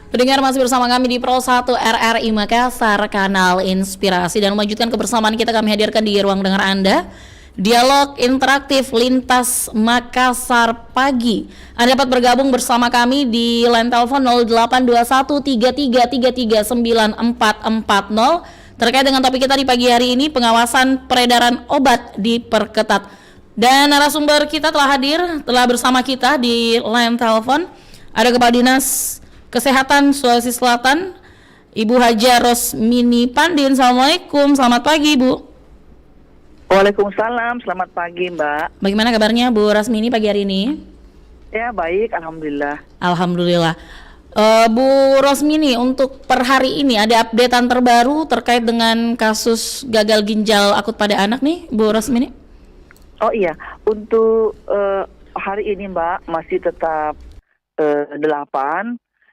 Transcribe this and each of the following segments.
Pendengar masih bersama kami di Pro 1 RRI Makassar, kanal Inspirasi, dan melanjutkan kebersamaan kita kami hadirkan di ruang dengar Anda. Dialog interaktif lintas Makassar pagi. Anda dapat bergabung bersama kami di line telepon 082133339440 terkait dengan topik kita di pagi hari ini, pengawasan peredaran obat diperketat. Dan narasumber kita telah bersama kita di line telepon. Ada Kepala Dinas Kesehatan Sulawesi Selatan, Ibu Haja Rosmini Pandin. Assalamualaikum, selamat pagi Bu. Waalaikumsalam, selamat pagi Mbak. Bagaimana kabarnya Bu Rosmini pagi hari ini? Ya baik, Alhamdulillah. Alhamdulillah. Bu Rosmini, untuk per hari ini ada updatean terbaru terkait dengan kasus gagal ginjal akut pada anak nih Bu Rosmini? Oh iya, untuk hari ini Mbak masih tetap 8.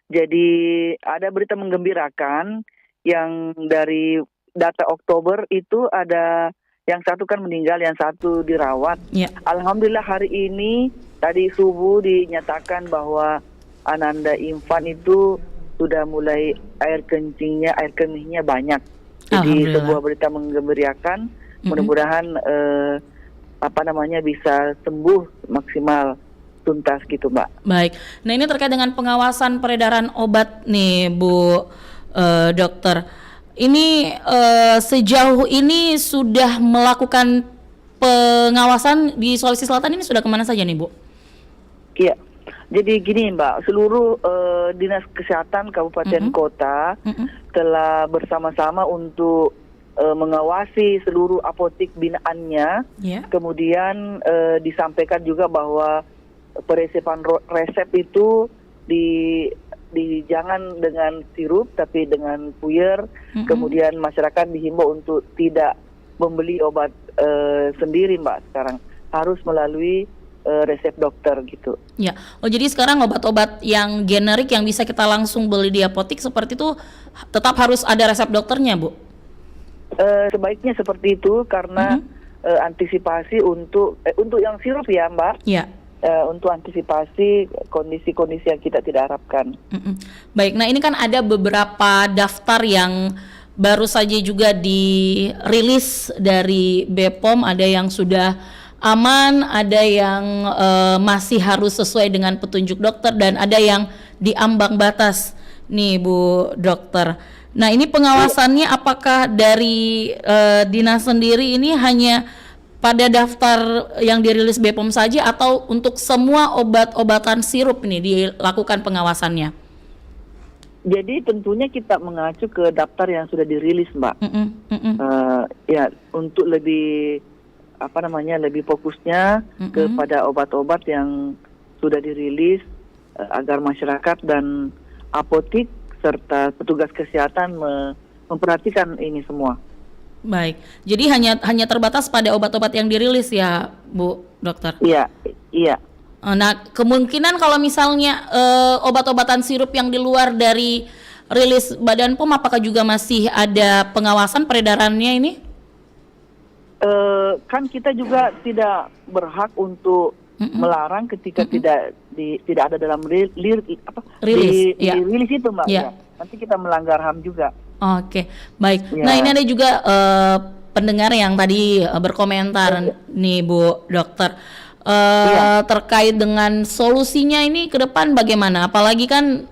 Jadi ada berita menggembirakan yang dari data Oktober itu ada yang satu kan meninggal, yang satu dirawat. Ya. Alhamdulillah hari ini tadi subuh dinyatakan bahwa Ananda Infan itu sudah mulai air kemihnya banyak. Jadi sebuah berita menggembirakan. Mudah-mudahan bisa sembuh maksimal, tuntas gitu Mbak. Baik, nah ini terkait dengan pengawasan peredaran obat nih Bu Dokter. Ini sejauh ini sudah melakukan pengawasan di Sulawesi Selatan ini sudah kemana saja nih Bu? Iya, jadi gini Mbak, seluruh Dinas Kesehatan Kabupaten Kota telah bersama-sama untuk mengawasi seluruh apotik binaannya. Kemudian disampaikan juga bahwa peresepan resep itu jangan dengan sirup tapi dengan puyer. Kemudian masyarakat dihimbau untuk tidak membeli obat sendiri Mbak, sekarang harus melalui resep dokter gitu. Ya, oh jadi sekarang obat-obat yang generik yang bisa kita langsung beli di apotik seperti itu tetap harus ada resep dokternya Bu? Sebaiknya seperti itu karena antisipasi untuk yang sirup ya Mbak. Ya. Untuk antisipasi kondisi-kondisi yang kita tidak harapkan. Baik, nah ini kan ada beberapa daftar yang baru saja juga dirilis dari BPOM, ada yang sudah aman, ada yang masih harus sesuai dengan petunjuk dokter, dan ada yang diambang batas nih Bu Dokter. Nah ini pengawasannya apakah dari dinas sendiri ini hanya pada daftar yang dirilis BPOM saja atau untuk semua obat-obatan sirup ini dilakukan pengawasannya? Jadi tentunya kita mengacu ke daftar yang sudah dirilis Mbak. Ya untuk lebih lebih fokusnya kepada obat-obat yang sudah dirilis agar masyarakat dan apotik serta petugas kesehatan memperhatikan ini semua. Baik, jadi hanya terbatas pada obat-obat yang dirilis ya, Bu Dokter? Iya. Nah, kemungkinan kalau misalnya obat-obatan sirup yang di luar dari rilis Badan POM, apakah juga masih ada pengawasan peredarannya ini? Kan kita juga tidak berhak untuk melarang ketika tidak ada dalam rilis itu Mbak. Ya. Nanti kita melanggar HAM juga. Oke, baik. Ya. Nah ini ada juga pendengar yang tadi berkomentar nih Bu Dokter terkait dengan solusinya ini ke depan bagaimana? Apalagi kan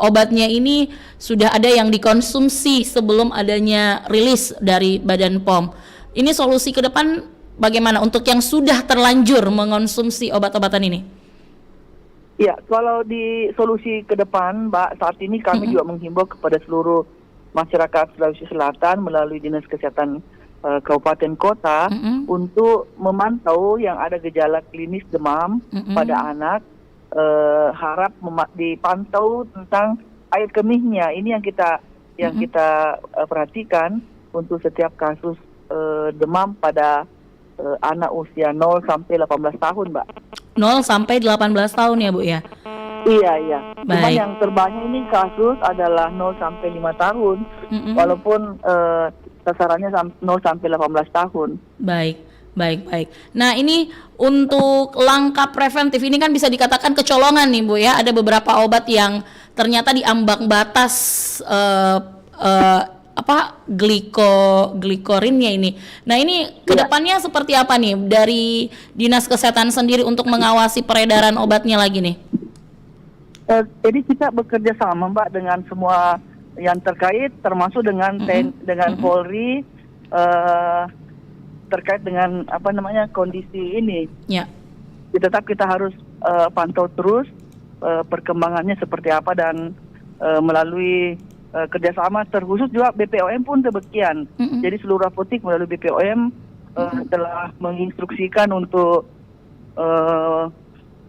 obatnya ini sudah ada yang dikonsumsi sebelum adanya rilis dari Badan POM. Ini solusi ke depan bagaimana untuk yang sudah terlanjur mengonsumsi obat-obatan ini? Ya, kalau di solusi ke depan Mbak, saat ini kami juga menghimbau kepada seluruh masyarakat Sulawesi Selatan melalui Dinas Kesehatan Kabupaten Kota untuk memantau yang ada gejala klinis demam pada anak, harap dipantau tentang air kemihnya. Ini yang kita perhatikan untuk setiap kasus demam pada anak usia 0 sampai 18 tahun, Mbak. 0 sampai 18 tahun ya, Bu ya? Iya. Cuma yang terbanyak ini kasus adalah 0 sampai 5 tahun, walaupun sasarannya 0 sampai 18 tahun. Baik. Nah ini untuk langkah preventif ini kan bisa dikatakan kecolongan nih Bu ya. Ada beberapa obat yang ternyata di ambang batas glikorinnya ini. Nah, ini kedepannya seperti apa nih dari Dinas Kesehatan sendiri untuk mengawasi peredaran obatnya lagi nih? Jadi kita bekerja sama Mbak dengan semua yang terkait, termasuk dengan dengan Polri terkait dengan kondisi ini. Ya. Tetap kita harus pantau terus perkembangannya seperti apa, dan melalui kerjasama terkhusus juga BPOM pun demikian. Jadi seluruh apotek melalui BPOM telah menginstruksikan untuk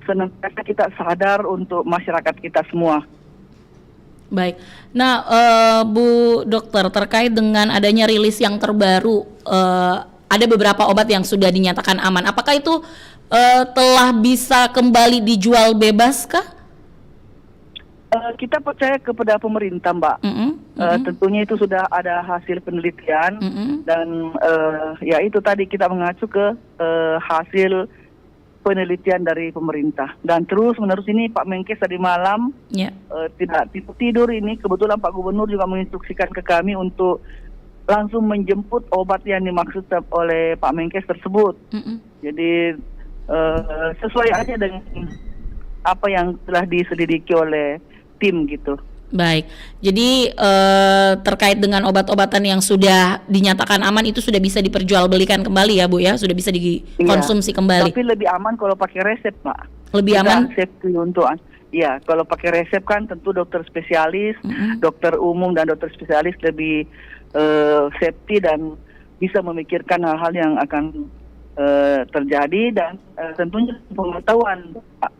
senantiasa kita sadar untuk masyarakat kita semua. Baik. Nah, Bu Dokter, terkait dengan adanya rilis yang terbaru, ada beberapa obat yang sudah dinyatakan aman. Apakah itu telah bisa kembali dijual bebas kah? Kita percaya kepada pemerintah, Mbak. Tentunya itu sudah ada hasil penelitian, dan ya itu tadi kita mengacu ke hasil penelitian dari pemerintah. Dan terus-menerus ini Pak Menkes tadi malam tidak tidur ini, kebetulan Pak Gubernur juga menginstruksikan ke kami untuk langsung menjemput obat yang dimaksud oleh Pak Menkes tersebut. Jadi sesuai aja dengan apa yang telah diselidiki oleh tim gitu. Baik, jadi terkait dengan obat-obatan yang sudah dinyatakan aman itu sudah bisa diperjualbelikan kembali ya Bu ya, sudah bisa dikonsumsi kembali. Tapi lebih aman kalau pakai resep, Pak. Lebih aman? Safety untuk, ya kalau pakai resep kan tentu dokter spesialis, dokter umum dan dokter spesialis lebih safety dan bisa memikirkan hal-hal yang akan terjadi, dan tentunya pengetahuan Pak,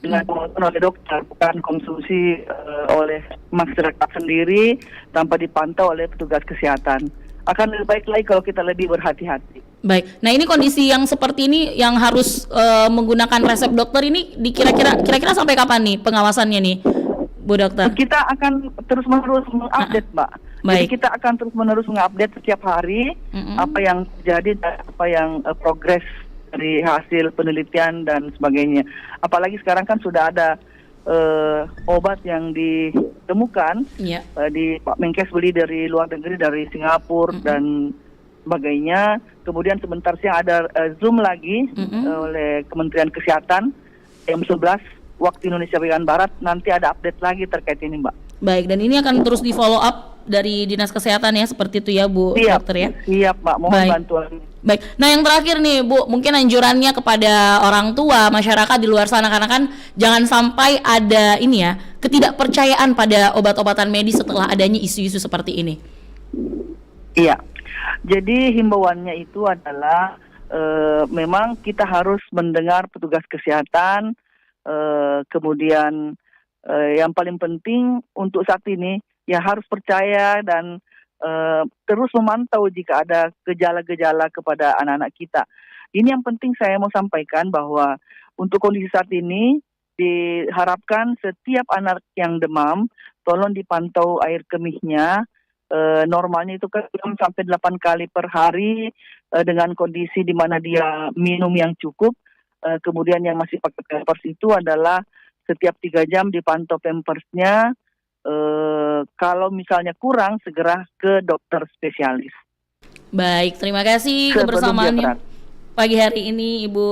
dengan pengetahuan oleh dokter, bukan konsumsi oleh masyarakat sendiri tanpa dipantau oleh petugas kesehatan. Akan lebih baik lagi kalau kita lebih berhati-hati. Baik. Nah, ini kondisi yang seperti ini yang harus menggunakan resep dokter ini kira-kira sampai kapan nih pengawasannya nih, Bu Dokter? Kita akan terus-menerus mengupdate, Mbak. Jadi kita akan terus-menerus mengupdate setiap hari apa yang terjadi dan apa yang progres dari hasil penelitian dan sebagainya. Apalagi sekarang kan sudah ada obat yang ditemukan, di Pak Menkes beli dari luar negeri, dari Singapura dan sebagainya. Kemudian sebentar siang ada Zoom lagi oleh Kementerian Kesehatan jam 11 waktu Indonesia bagian Barat. Nanti ada update lagi terkait ini, Mbak. Baik, dan ini akan terus di follow up dari Dinas Kesehatan ya, seperti itu ya Bu Dokter ya? Siap, Mbak. Mohon bantuan. Baik, nah yang terakhir nih Bu, mungkin anjurannya kepada orang tua, masyarakat di luar sana, karena kan jangan sampai ada ini ya, ketidakpercayaan pada obat-obatan medis setelah adanya isu-isu seperti ini. Iya, jadi himbauannya itu adalah memang kita harus mendengar petugas kesehatan, kemudian yang paling penting untuk saat ini ya harus percaya dan terus memantau jika ada gejala-gejala kepada anak-anak kita. Ini yang penting saya mau sampaikan, bahwa untuk kondisi saat ini diharapkan setiap anak yang demam tolong dipantau air kemihnya. Normalnya itu kan 6 sampai 8 kali per hari, dengan kondisi di mana dia minum yang cukup. Kemudian yang masih pakai pampers itu adalah setiap 3 jam dipantau pampersnya. Kalau misalnya kurang, segera ke dokter spesialis. Baik, terima kasih kebersamaannya pagi hari ini Ibu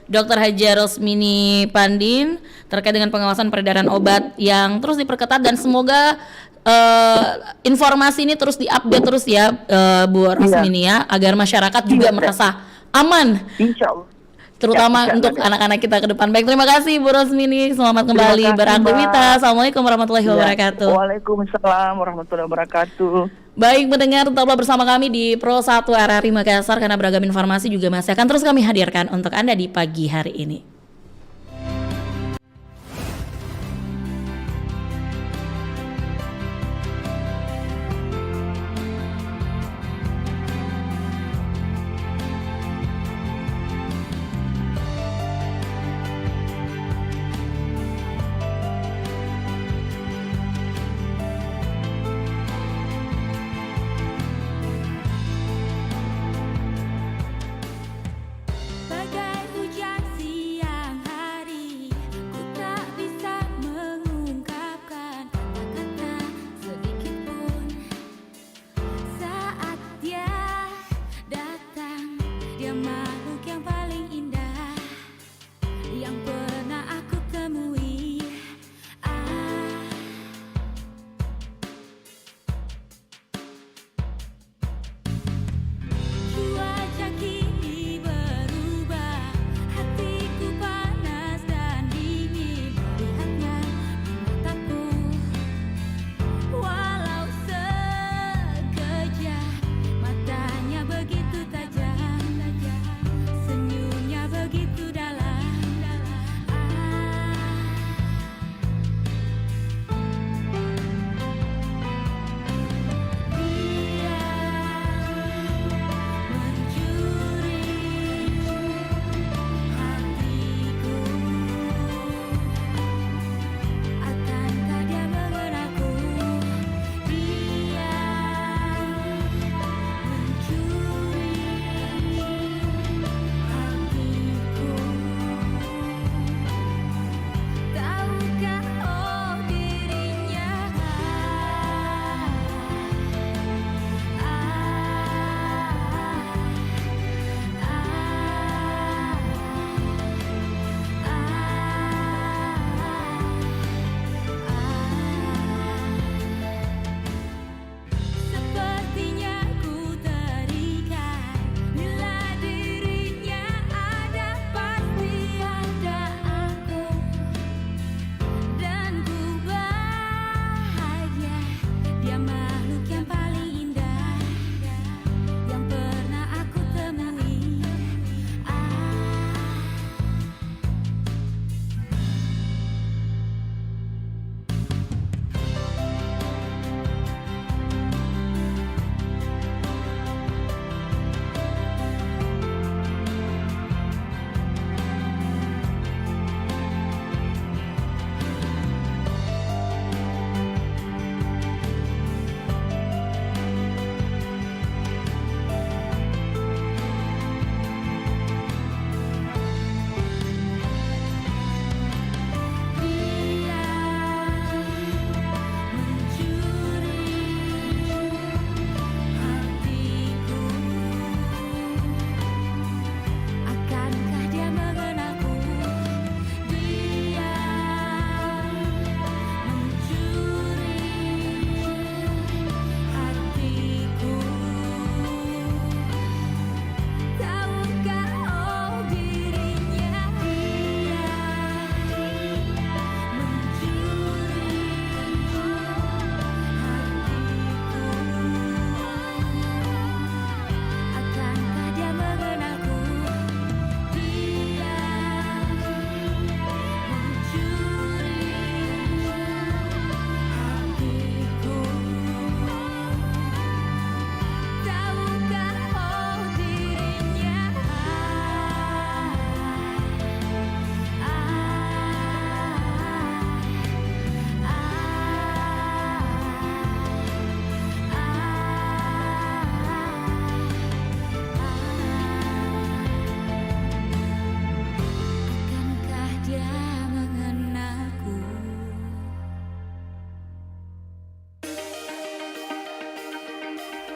Dr. Haja Rosmini Pandin terkait dengan pengawasan peredaran obat yang terus diperketat, dan semoga informasi ini terus diupdate terus ya Bu Rosmini ya, agar masyarakat juga merasa aman. Insya Allah. Terutama untuk anak-anak kita ke depan. Baik, terima kasih Bu Rosmini. Selamat kembali beraktivitas. Assalamualaikum warahmatullahi wabarakatuh. Waalaikumsalam warahmatullahi wabarakatuh. Baik, mendengar, tetaplah bersama kami di Pro 1 RRI Makassar, karena beragam informasi juga masih akan terus kami hadirkan untuk Anda di pagi hari ini. Bagai hujan siang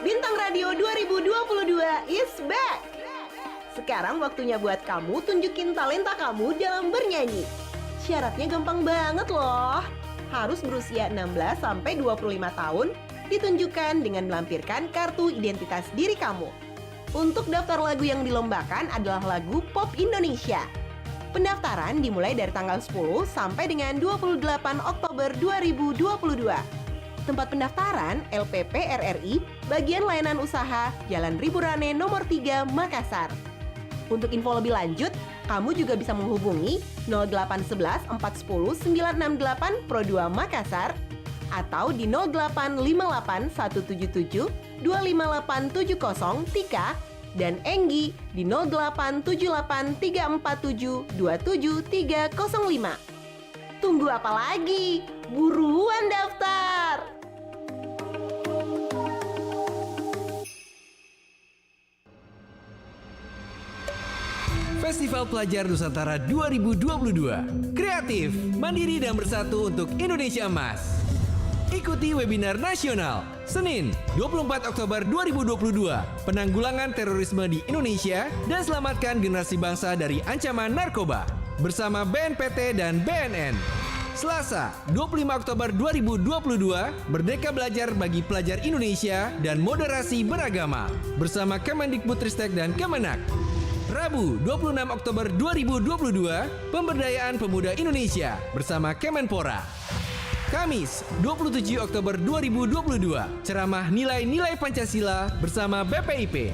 Bintang Radio 2022 is back. Sekarang waktunya buat kamu tunjukin talenta kamu dalam bernyanyi. Syaratnya gampang banget loh. Harus berusia 16 sampai 25 tahun, ditunjukkan dengan melampirkan kartu identitas diri kamu. Untuk daftar lagu yang dilombakan adalah lagu pop Indonesia. Pendaftaran dimulai dari tanggal 10 sampai dengan 28 Oktober 2022. Tempat pendaftaran LPP RRI, Bagian Layanan Usaha, Jalan Riburane nomor 3, Makassar. Untuk info lebih lanjut, kamu juga bisa menghubungi 0811 410 968 Pro 2 Makassar atau di 0858 177 25870 Tika dan Enggi di 0878 347 27305. Tunggu apa lagi? Buruan daftar! Festival Pelajar Nusantara 2022. Kreatif, mandiri dan bersatu untuk Indonesia Emas. Ikuti webinar nasional Senin 24 Oktober 2022. Penanggulangan terorisme di Indonesia dan selamatkan generasi bangsa dari ancaman narkoba bersama BNPT dan BNN. Selasa 25 Oktober 2022, Merdeka Belajar bagi Pelajar Indonesia dan Moderasi Beragama bersama Kemendikbudristek dan Kemenak. Rabu 26 Oktober 2022, Pemberdayaan Pemuda Indonesia bersama Kemenpora. Kamis 27 Oktober 2022, Ceramah Nilai-Nilai Pancasila bersama BPIP.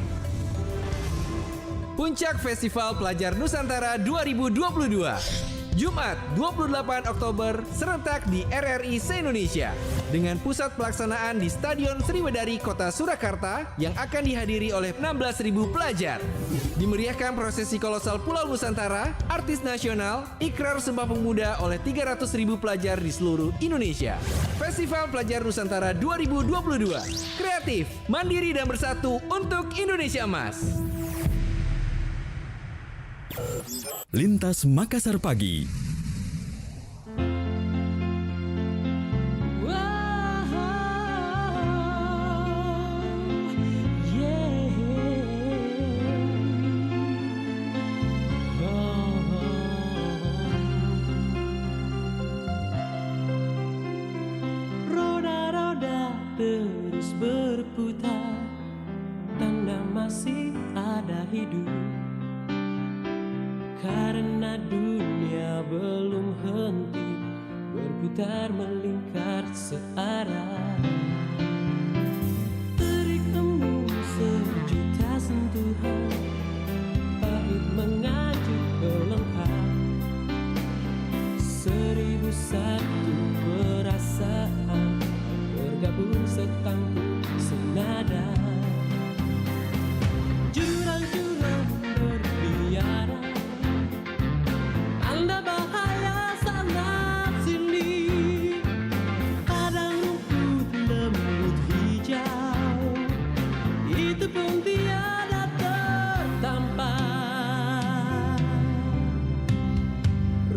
Puncak Festival Pelajar Nusantara 2022. Jumat 28 Oktober serentak di RRI se-Indonesia dengan pusat pelaksanaan di Stadion Sriwedari Kota Surakarta yang akan dihadiri oleh 16.000 pelajar. Dimeriahkan prosesi kolosal Pulau Nusantara, artis nasional, ikrar Sumpah Pemuda oleh 300.000 pelajar di seluruh Indonesia. Festival Pelajar Nusantara 2022. Kreatif, mandiri dan bersatu untuk Indonesia Emas. Lintas Makassar Pagi. Roda-roda terus berputar, tanda masih ada hidup. Karena dunia belum henti berputar melingkar searah. Terik embun sejuta sentuhan, pahit mengajuk pelengkap. 1001 perasaan bergabung setangkup senada. Jurang-jurang berbiara, tanda bahaya sana sini. Padang rumput lembut hijau, itu pun tiada tertampak.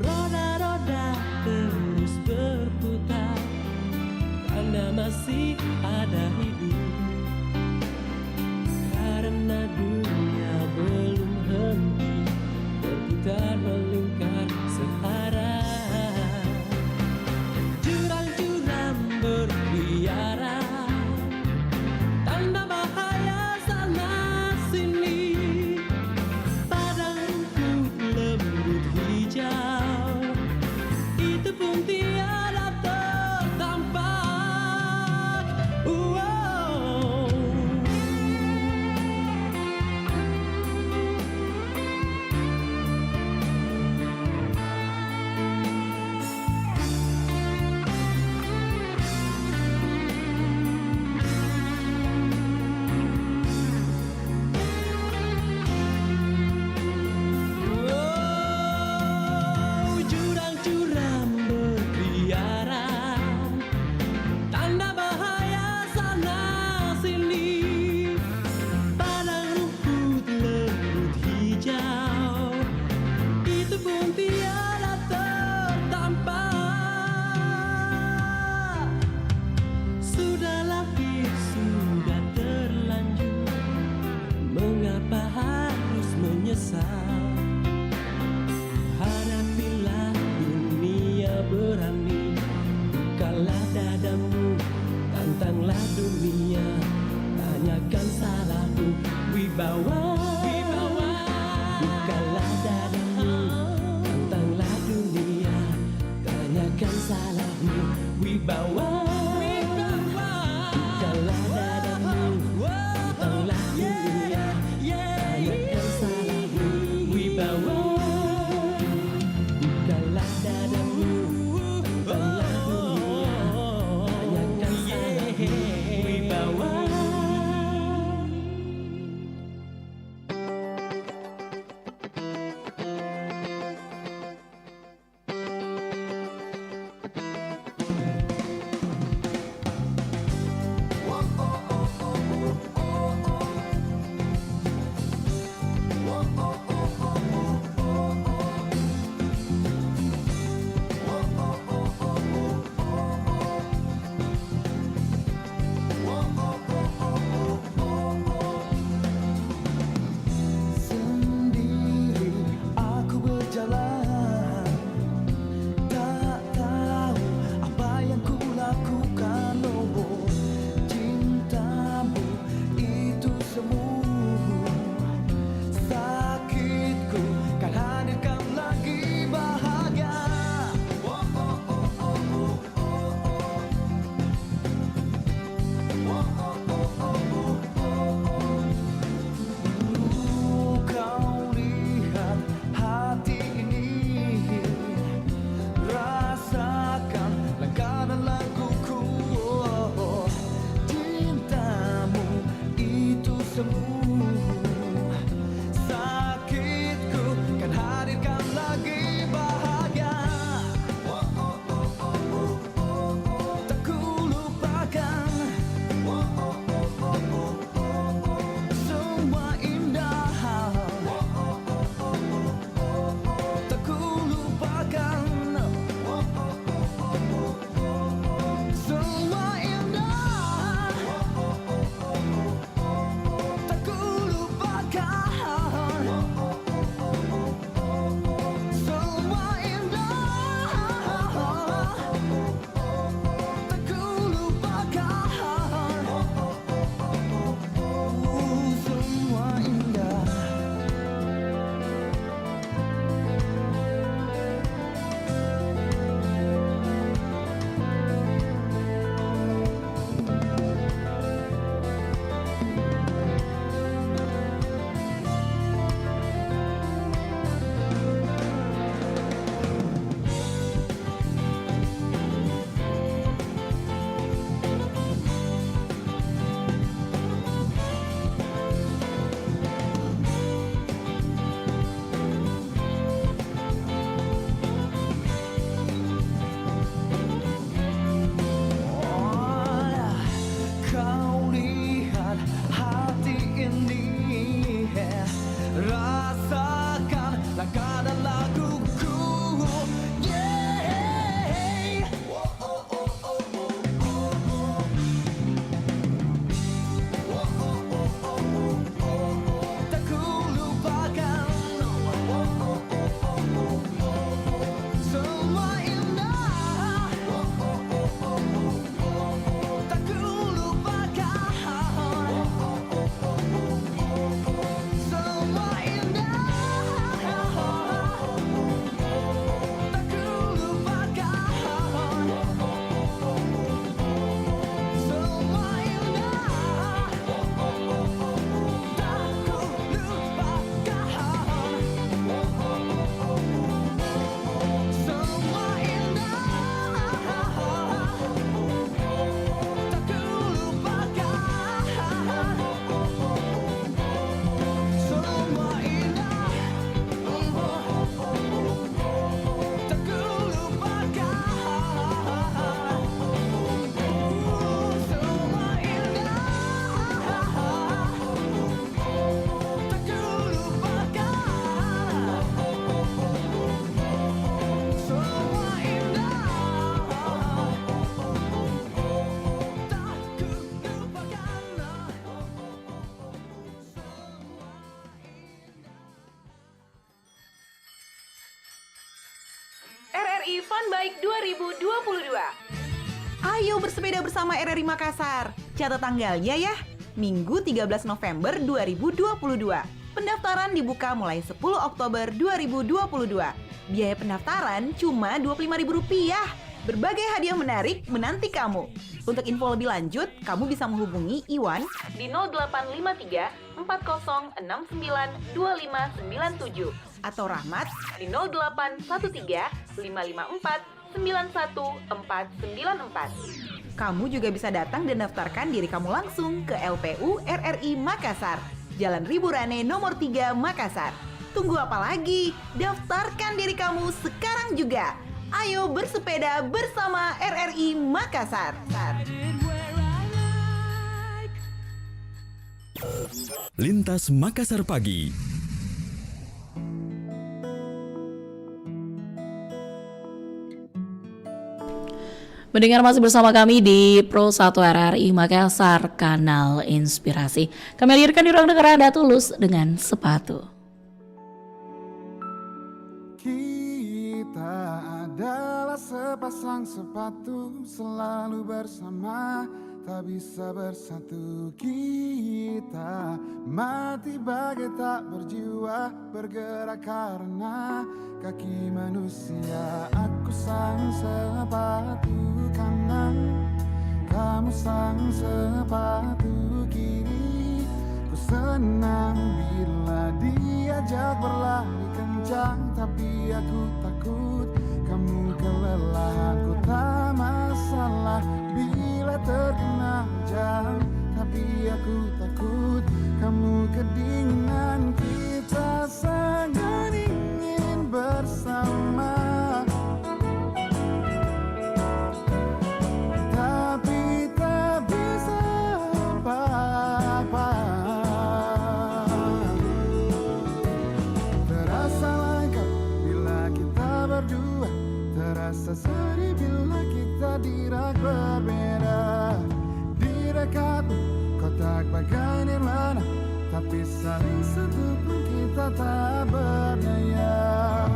Roda-roda terus berputar, tanda masih ada hidup. Karena dunia belum henti berputar melingkar searah. Jurang-jurang berkeliaran, tanda bahaya sana sini. Padang rumput lembut hijau, itu pun tiada tertampak. tanyakan salahmu, wibawa. Bukalah dadamu, tentanglah dunia. Tanyakan salahmu, wibawa. Bukalah dadamu, tentanglah dunia. Tanyakan salahmu, wibawa. Bukalah dadamu, tentanglah dunia. Tanyakan salahmu, wibawa. Sendiri aku berjalan, tak tahu apa yang ku lakukan. Oh, cintamu itu semu, sakitku kan hadirkan lagi bahagia. Kau lihat hati ini, rasakan langkah dan laguku. Oh, cintamu itu semu, sakitku kan hadirkan lagi bahagia. Tak ku lupakan semua indah, tak ku lupakan semua indah, tak ku lupakan semua indah, tak ku lupakan semua indah. Kau lihat hati ini, rasakan langkah dan laguku. Yeah. Tak ku lupakan semua indah, tak ku lupakan semua RRI Fun Bike 2022. Ayo bersepeda bersama RRI Makassar. Catat tanggalnya ya. Minggu 13 November 2022. Pendaftaran dibuka mulai 10 Oktober 2022. Biaya pendaftaran cuma Rp25.000. Berbagai hadiah menarik menanti kamu. Untuk info lebih lanjut, kamu bisa menghubungi Iwan di 0853 4069 2597 atau Rahmat di 0813 554 91494. Kamu juga bisa datang dan daftarkan diri kamu langsung ke LPU RRI Makassar, Jalan Riburane nomor 3 Makassar. Tunggu apa lagi? Daftarkan diri kamu sekarang juga. Ayo bersepeda bersama RRI Makassar. Lintas Makassar Pagi. Mendengar masih bersama kami di Pro 1 RRI Makassar, Kanal Inspirasi. Kami hadirkan di ruang dengar Anda Tulus dengan sepatu. Kita adalah sepasang sepatu, selalu bersama, tak bisa bersatu. Kita mati bagai tak berjiwa, bergerak karena kaki manusia. Aku sang sepatu kanan, kamu sang sepatu kiri. Ku senang bila diajak berlari kencang, tapi aku takut kamu kelelahan. Ku tak masalah bila terkena hujan, tapi aku takut kamu kedinginan. Kita sangat ingin bersama, tapi tak bisa apa-apa. Terasa lengkap bila kita berdua, terasa sedih bila kita dirak berbeda. Di dekatmu kotak bagai nirwana, tapi saling satu pun kita tak berdaya.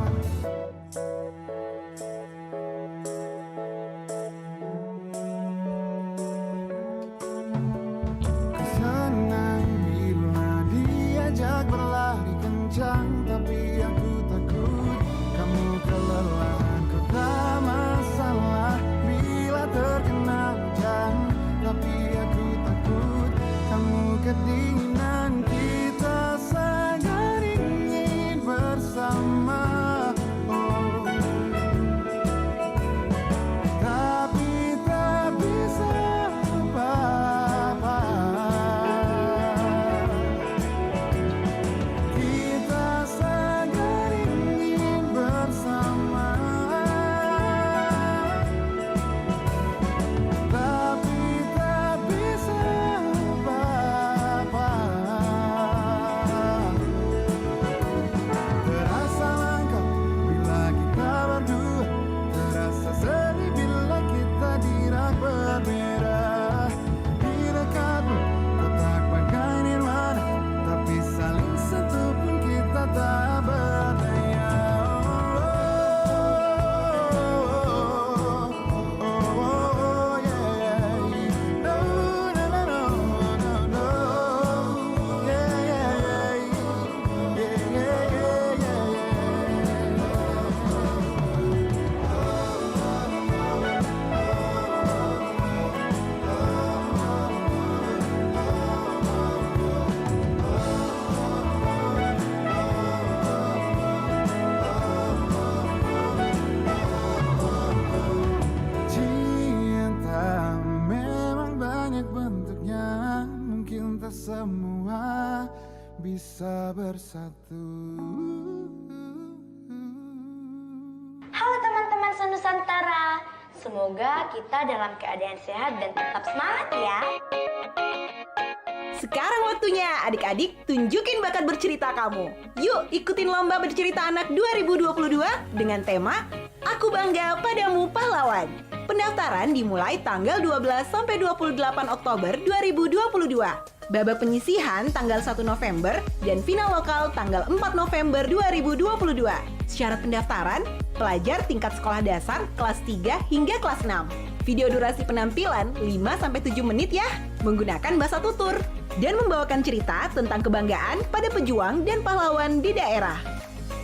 Ku senang bila diajak berlari kencang, tapi aku takut kamu kelelahan. Ku tak masalah bila terkena hujan, tapi aku takut kamu kedinginan. Kita sangat ingin bersama, oh, tapi tak bisa apa-apa. Kita sangat ingin bersama, tapi tak bisa apa-apa. Terasa lengkap bila kita berdua, terasa sedih bila kita dirak berbeda. Di dekatmu kotak bagai nirwana, tapi saling satu pun kita tak berdaya. Oh, yeah. No, no, no, no, no, no. Yeah. Cinta memang banyak bentuknya, mungkin tak semua bisa bersatu. Halo teman-teman senusantara, semoga kita dalam keadaan sehat dan tetap semangat ya. Sekarang waktunya adik-adik tunjukin bakat bercerita kamu. Yuk ikutin lomba bercerita anak 2022 dengan tema Aku Bangga Padamu Pahlawan. Pendaftaran dimulai tanggal 12 sampai 28 Oktober 2022. Babak penyisihan tanggal 1 November dan final lokal tanggal 4 November 2022. Syarat pendaftaran, pelajar tingkat sekolah dasar kelas 3 hingga kelas 6. Video durasi penampilan 5-7 menit ya, menggunakan bahasa tutur. Dan membawakan cerita tentang kebanggaan pada pejuang dan pahlawan di daerah.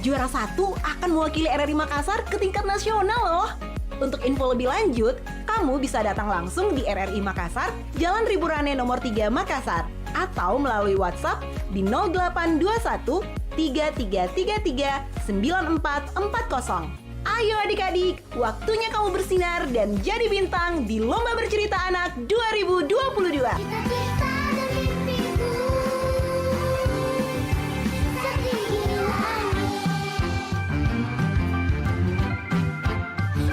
Juara 1 akan mewakili RRI Makassar ke tingkat nasional loh. Untuk info lebih lanjut, kamu bisa datang langsung di RRI Makassar, Jalan Riburane nomor 3 Makassar, atau melalui WhatsApp di 0821 3333 9440. Ayo adik-adik, waktunya kamu bersinar dan jadi bintang di Lomba Bercerita Anak 2022. Cita-cita dan mimpiku setinggi langit,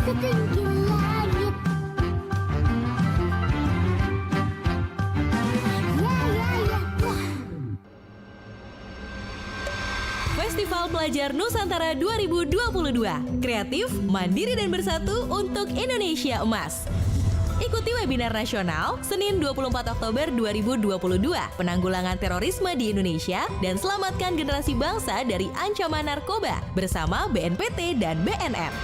setinggi langit. Ya, ya, ya, ya. Festival Pelajar Nusantara 2022. Kreatif, mandiri dan bersatu untuk Indonesia Emas. Ikuti webinar nasional Senin 24 Oktober 2022, penanggulangan terorisme di Indonesia dan selamatkan generasi bangsa dari ancaman narkoba bersama BNPT dan BNN.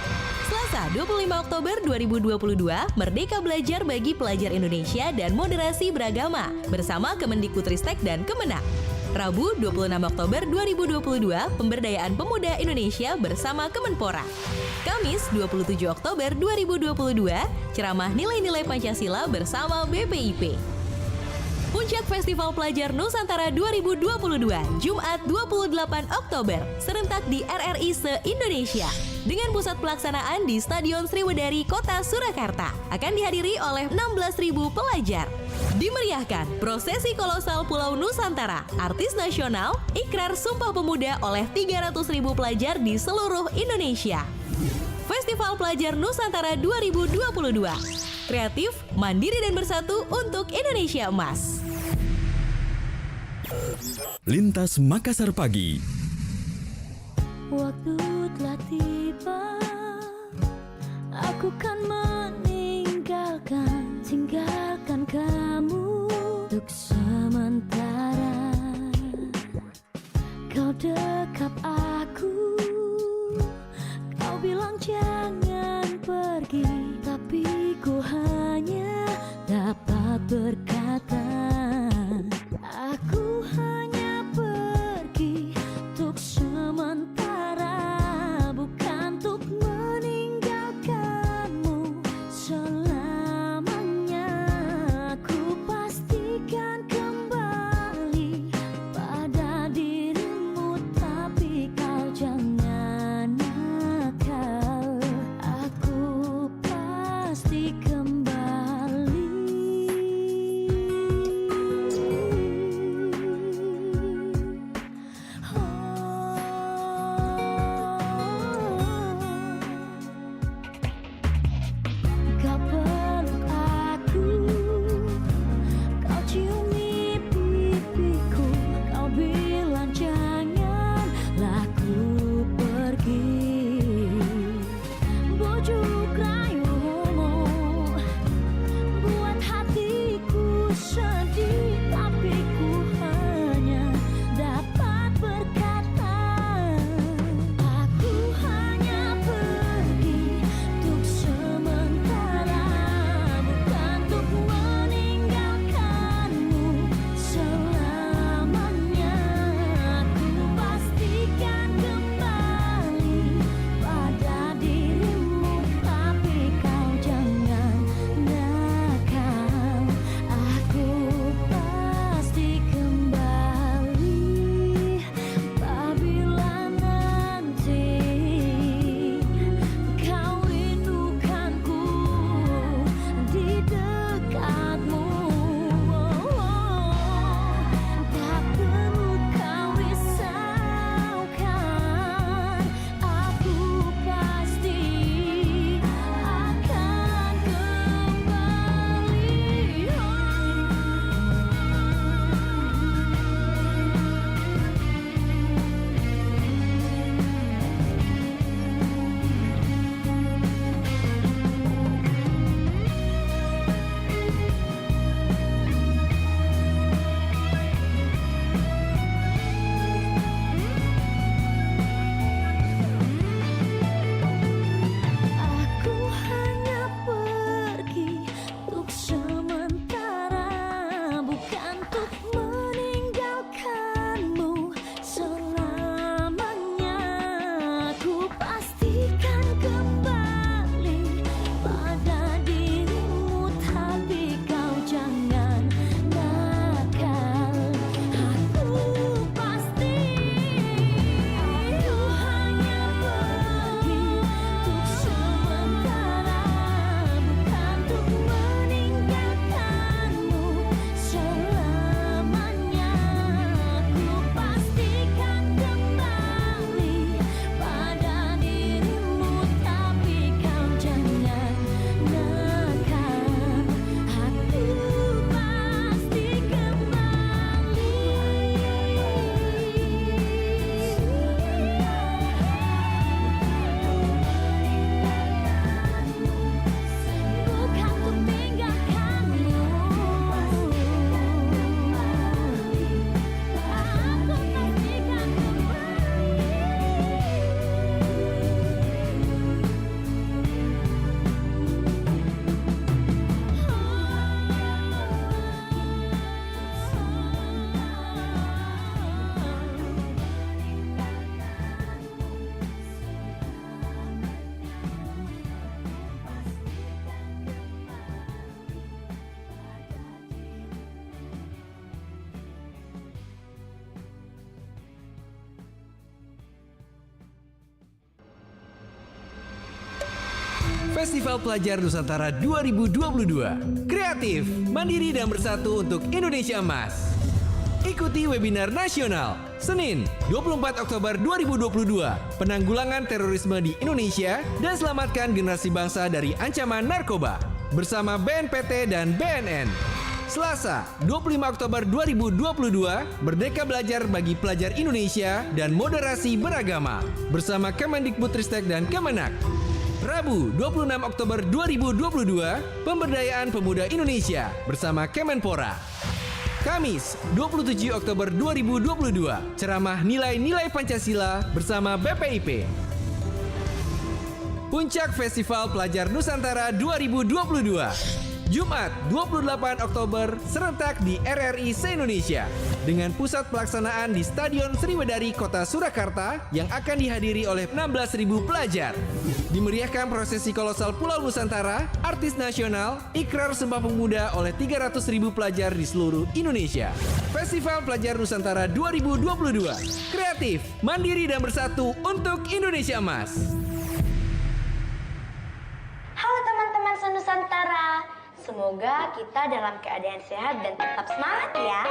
Selasa 25 Oktober 2022, Merdeka Belajar bagi pelajar Indonesia dan moderasi beragama bersama Kemendikbudristek dan Kemenak. Rabu 26 Oktober 2022, Pemberdayaan Pemuda Indonesia bersama Kemenpora. Kamis 27 Oktober 2022, Ceramah Nilai-Nilai Pancasila bersama BPIP. Puncak Festival Pelajar Nusantara 2022, Jumat 28 Oktober, serentak di RRI se-Indonesia. Dengan pusat pelaksanaan di Stadion Sriwedari, Kota Surakarta, akan dihadiri oleh 16.000 pelajar. Dimeriahkan prosesi kolosal Pulau Nusantara, artis nasional, ikrar Sumpah Pemuda oleh 300.000 pelajar di seluruh Indonesia. Festival Pelajar Nusantara 2022. Kreatif, mandiri dan bersatu untuk Indonesia Emas. Lintas Makassar Pagi. Waktu telah tiba, aku kan tinggalkan kamu untuk sementara. Kau dekap aku, kau bilang jangan pergi, tapi ku hanya dapat berkata, aku hanya pergi untuk sementara, bukan untuk meninggalkanmu selamanya. Ku pastikan kembali Festival Pelajar Nusantara 2022. Kreatif, mandiri dan bersatu untuk Indonesia Emas. Ikuti webinar nasional Senin 24 Oktober 2022, penanggulangan terorisme di Indonesia dan selamatkan generasi bangsa dari ancaman narkoba bersama BNPT dan BNN. Selasa 25 Oktober 2022, Merdeka Belajar bagi pelajar Indonesia dan moderasi beragama bersama Kemendikbudristek dan Kemenak. Rabu 26 Oktober 2022, Pemberdayaan Pemuda Indonesia bersama Kemenpora. Kamis 27 Oktober 2022, ceramah nilai-nilai Pancasila bersama BPIP. Puncak Festival Pelajar Nusantara 2022. Jumat 28 Oktober serentak di RRI se-Indonesia dengan pusat pelaksanaan di Stadion Sriwedari Kota Surakarta yang akan dihadiri oleh 16.000 pelajar. Dimeriahkan prosesi kolosal Pulau Nusantara, artis nasional, ikrar Sumpah Pemuda oleh 300.000 pelajar di seluruh Indonesia. Festival Pelajar Nusantara 2022. Kreatif, mandiri dan bersatu untuk Indonesia Emas. Halo teman-teman se-Nusantara, semoga kita dalam keadaan sehat dan tetap semangat ya.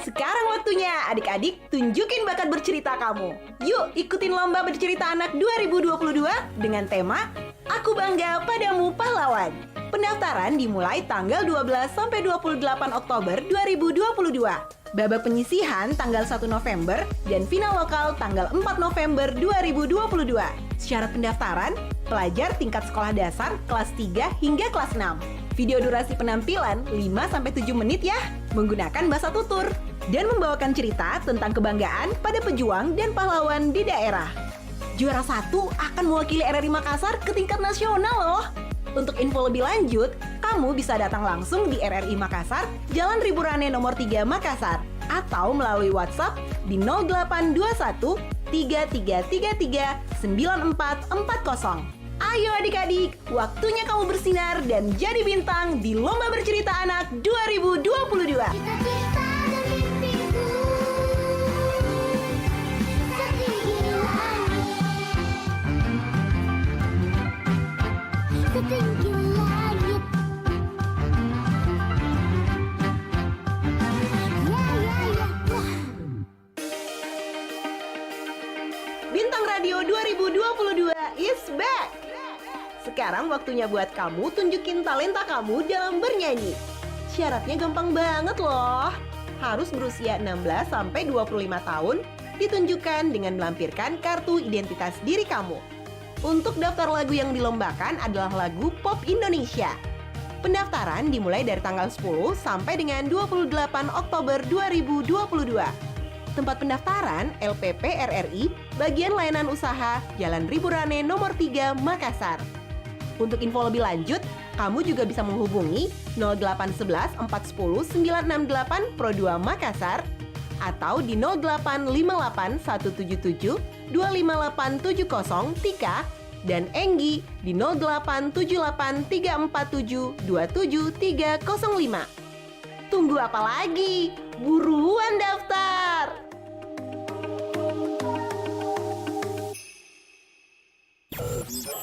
Sekarang waktunya adik-adik tunjukin bakat bercerita kamu. Yuk ikutin lomba bercerita anak 2022 dengan tema Aku Bangga Padamu Pahlawan. Pendaftaran dimulai tanggal 12 sampai 28 Oktober 2022. Babak penyisihan tanggal 1 November dan final lokal tanggal 4 November 2022. Syarat pendaftaran, pelajar tingkat sekolah dasar kelas 3 hingga kelas 6. Video durasi penampilan 5-7 menit ya, menggunakan bahasa tutur. Dan membawakan cerita tentang kebanggaan pada pejuang dan pahlawan di daerah. Juara 1 akan mewakili RRI Makassar ke tingkat nasional loh. Untuk info lebih lanjut, kamu bisa datang langsung di RRI Makassar, Jalan Riburane nomor 3 Makassar, atau melalui WhatsApp di 0821 3333 9440. Ayo adik-adik, waktunya kamu bersinar dan jadi bintang di Lomba Bercerita Anak 2022. Bintang Radio 2022 is back. Sekarang waktunya buat kamu tunjukin talenta kamu dalam bernyanyi. Syaratnya gampang banget loh. Harus berusia 16 sampai 25 tahun, ditunjukkan dengan melampirkan kartu identitas diri kamu. Untuk daftar lagu yang dilombakan adalah lagu pop Indonesia. Pendaftaran dimulai dari tanggal 10 sampai dengan 28 Oktober 2022. Tempat pendaftaran LPP RRI, Bagian Layanan Usaha, Jalan Riburane nomor 3 Makassar. Untuk info lebih lanjut, kamu juga bisa menghubungi 0811 410 968 Pro 2 Makassar atau di 0858 177 25870 Tika dan Enggi di 0878 347 27305. Tunggu apa lagi? Buruan daftar!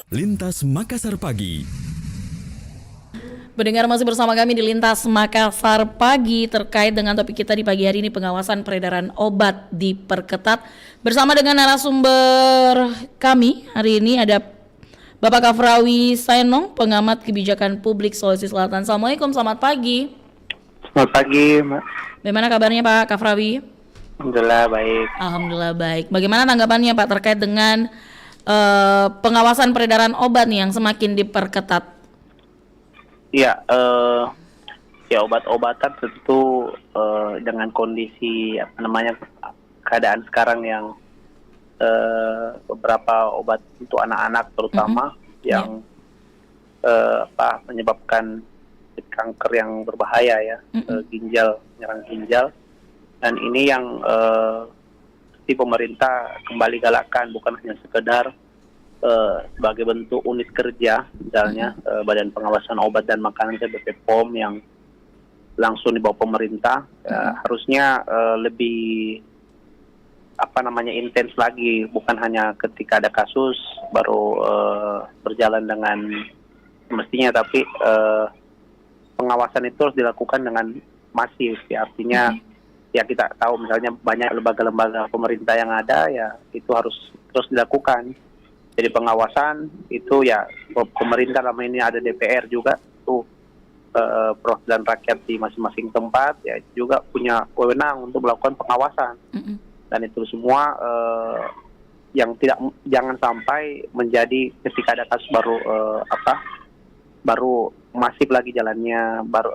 Lintas Makassar Pagi. Pendengar masih bersama kami di Lintas Makassar Pagi terkait dengan topik kita di pagi hari ini, pengawasan peredaran obat diperketat. Bersama dengan narasumber kami hari ini ada Bapak Kafrawi Saenong, pengamat kebijakan publik Sulawesi Selatan. Assalamualaikum, selamat pagi. Selamat pagi, Mbak. Bagaimana kabarnya Pak Kafrawi? Alhamdulillah baik. Alhamdulillah baik. Bagaimana tanggapannya Pak terkait dengan pengawasan peredaran obat nih yang semakin diperketat? Iya, ya obat-obatan tentu dengan kondisi keadaan sekarang yang beberapa obat untuk anak-anak terutama yang menyebabkan kanker yang berbahaya ya, ginjal, menyerang ginjal, dan ini yang si pemerintah kembali galakkan, bukan hanya sekedar sebagai bentuk unit kerja, misalnya Badan Pengawasan Obat dan Makanan BPOM yang langsung di bawah pemerintah, harusnya lebih intens lagi, bukan hanya ketika ada kasus baru berjalan dengan mestinya, tapi pengawasan itu harus dilakukan dengan masif ya, artinya ya kita tahu misalnya banyak lembaga-lembaga pemerintah yang ada ya, itu harus terus dilakukan. Jadi pengawasan itu ya pemerintah, dalam ini ada DPR juga tuh, perwakilan rakyat di masing-masing tempat ya juga punya wewenang untuk melakukan pengawasan. Dan itu semua jangan sampai menjadi ketika ada kasus baru masif lagi jalannya, baru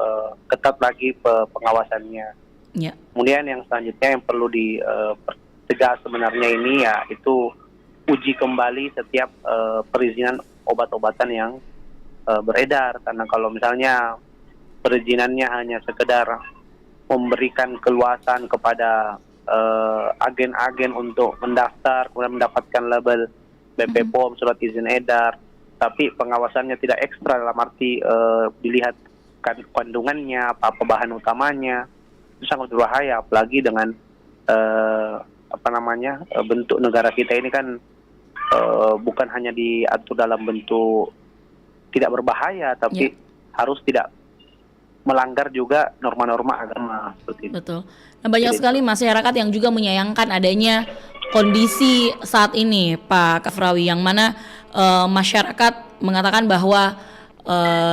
ketat lagi pengawasannya. Ya. Kemudian yang selanjutnya yang perlu dipertegas sebenarnya ini ya itu uji kembali setiap perizinan obat-obatan yang beredar, karena kalau misalnya perizinannya hanya sekedar memberikan keluasan kepada agen-agen untuk mendaftar kemudian mendapatkan label BP POM, surat izin edar, tapi pengawasannya tidak ekstra dalam arti dilihat kandungannya, apa bahan utamanya, itu sangat berbahaya, apalagi dengan bentuk negara kita ini kan bukan hanya diatur dalam bentuk tidak berbahaya, tapi harus tidak melanggar juga norma-norma agama seperti itu. Betul. Nah, banyak sekali masyarakat yang juga menyayangkan adanya kondisi saat ini, Pak Kafrawi, yang mana masyarakat mengatakan bahwa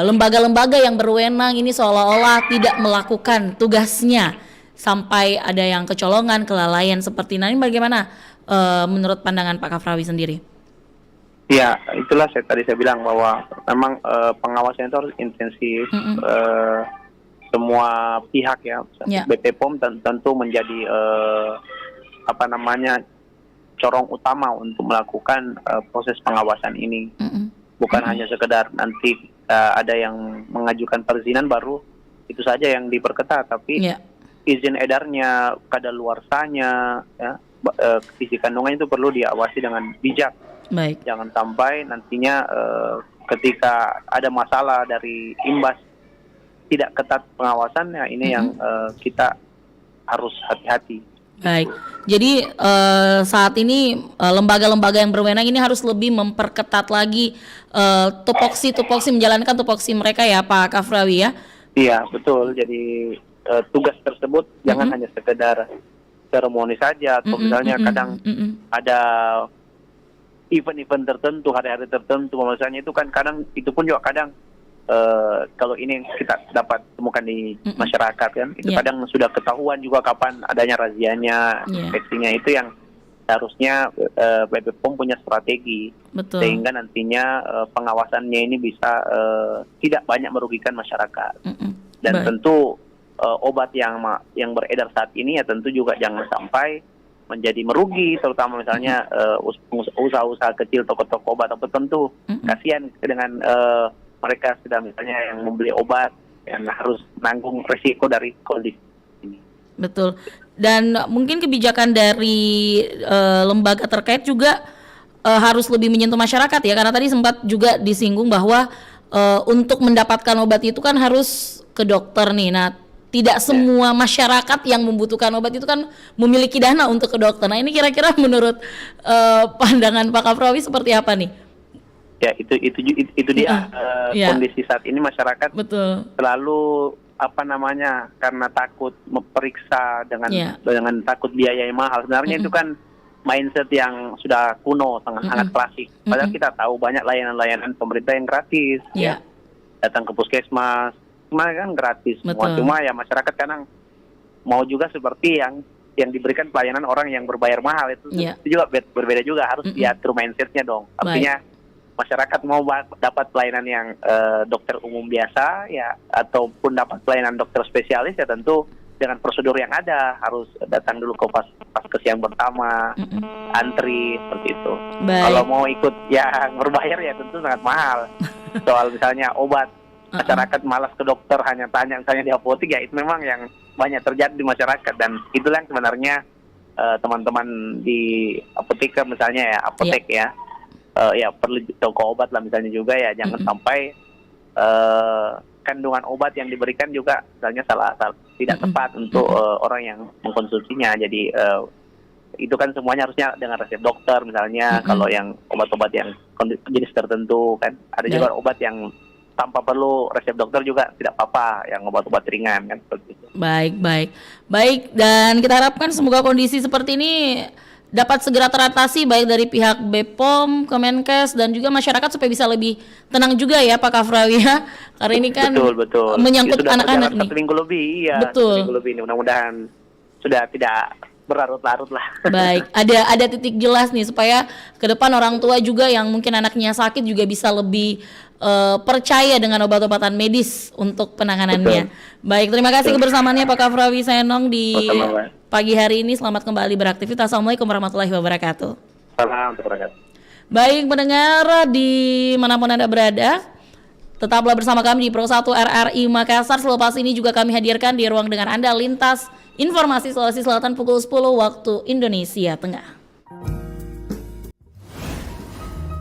lembaga-lembaga yang berwenang ini seolah-olah tidak melakukan tugasnya, sampai ada yang kecolongan, kelalaian seperti ini. Bagaimana menurut pandangan Pak Kafrawi sendiri? Ya, itulah tadi saya bilang bahwa memang pengawasan itu harus intensif. Semua pihak ya, BP POM tentu menjadi corong utama untuk melakukan proses pengawasan ini. Bukan hanya sekedar nanti ada yang mengajukan perizinan baru itu saja yang diperketat, tapi izin edarnya, kadaluarsanya, ya, isi kandungan itu perlu diawasi dengan bijak. Baik. Jangan sampai nantinya ketika ada masalah dari imbas tidak ketat pengawasannya, ini yang kita harus hati-hati. Baik, jadi saat ini lembaga-lembaga yang berwenang ini harus lebih memperketat lagi tupoksi menjalankan tupoksi mereka ya, Pak Kafrawi ya? Iya, betul. Jadi tugas tersebut jangan hanya sekedar seremoni saja, atau misalnya kadang ada event-event tertentu, hari-hari tertentu, misalnya itu kan kadang, itu pun juga kadang kalau ini kita dapat temukan di masyarakat kan, itu kadang sudah ketahuan juga kapan adanya razianya, inspeksinya, itu yang harusnya BP POM punya strategi. Betul. Sehingga nantinya pengawasannya ini bisa tidak banyak merugikan masyarakat. Dan tentu obat yang beredar saat ini ya tentu juga jangan sampai menjadi merugi, terutama misalnya usaha-usaha kecil, toko-toko obat tertentu. Kasihan dengan mereka sudah misalnya yang membeli obat yang harus menanggung resiko dari kondisi ini. Betul. Dan mungkin kebijakan dari lembaga terkait juga harus lebih menyentuh masyarakat ya, karena tadi sempat juga disinggung bahwa untuk mendapatkan obat itu kan harus ke dokter nih. Nah, tidak semua masyarakat yang membutuhkan obat itu kan memiliki dana untuk ke dokter. Nah, ini kira-kira menurut pandangan Pak Kafrawi seperti apa nih? Ya, itu dia kondisi saat ini masyarakat selalu karena takut memeriksa dengan takut biaya yang mahal. Sebenarnya itu kan mindset yang sudah kuno, sangat klasik. Padahal kita tahu banyak layanan-layanan pemerintah yang gratis. Ya. Datang ke puskesmas, semua kan gratis semua. Cuma ya masyarakat kadang mau juga seperti yang diberikan pelayanan orang yang berbayar mahal itu juga berbeda juga, harus diatur mindsetnya dong. Artinya masyarakat mau dapat pelayanan yang dokter umum biasa ya, ataupun dapat pelayanan dokter spesialis ya tentu dengan prosedur yang ada, harus datang dulu ke paskes yang pertama, antri seperti itu. Kalau mau ikut yang berbayar ya tentu sangat mahal. Soal misalnya obat, masyarakat malas ke dokter, hanya tanya misalnya di apotek, ya itu memang yang banyak terjadi di masyarakat, dan itulah yang sebenarnya teman-teman di apoteker misalnya ya, apotek ya perlu toko obat lah misalnya juga ya, jangan sampai kandungan obat yang diberikan juga misalnya salah tidak tepat untuk orang yang mengkonsumsinya. Jadi itu kan semuanya harusnya dengan resep dokter misalnya. Kalau yang obat-obat yang jenis tertentu kan, ada juga obat yang tanpa perlu resep dokter juga tidak apa-apa, yang obat-obat ringan kan seperti itu. Baik, dan kita harapkan semoga kondisi seperti ini dapat segera teratasi baik dari pihak BPOM, Kemenkes dan juga masyarakat supaya bisa lebih tenang juga ya Pak Kafrawi ya. Karena ini kan betul. menyangkut Sudah anak-anak nih. 1 minggu lebih, iya. Betul. 1 minggu lebih ini, mudah-mudahan sudah tidak berlarut-larut lah. Baik, ada titik jelas nih supaya ke depan orang tua juga yang mungkin anaknya sakit juga bisa lebih percaya dengan obat-obatan medis untuk penanganannya. Baik, terima kasih kebersamaannya Pak Kafrawi Senong di pagi hari ini. Selamat kembali beraktivitas. Assalamualaikum warahmatullahi wabarakatuh. Salam wabarakatuh. Baik, pendengar di manapun Anda berada, tetaplah bersama kami di Pro 1 RRI Makassar. Selepas ini juga kami hadirkan di ruang dengar Anda Lintas Informasi Sulawesi Selatan pukul 10 waktu Indonesia Tengah.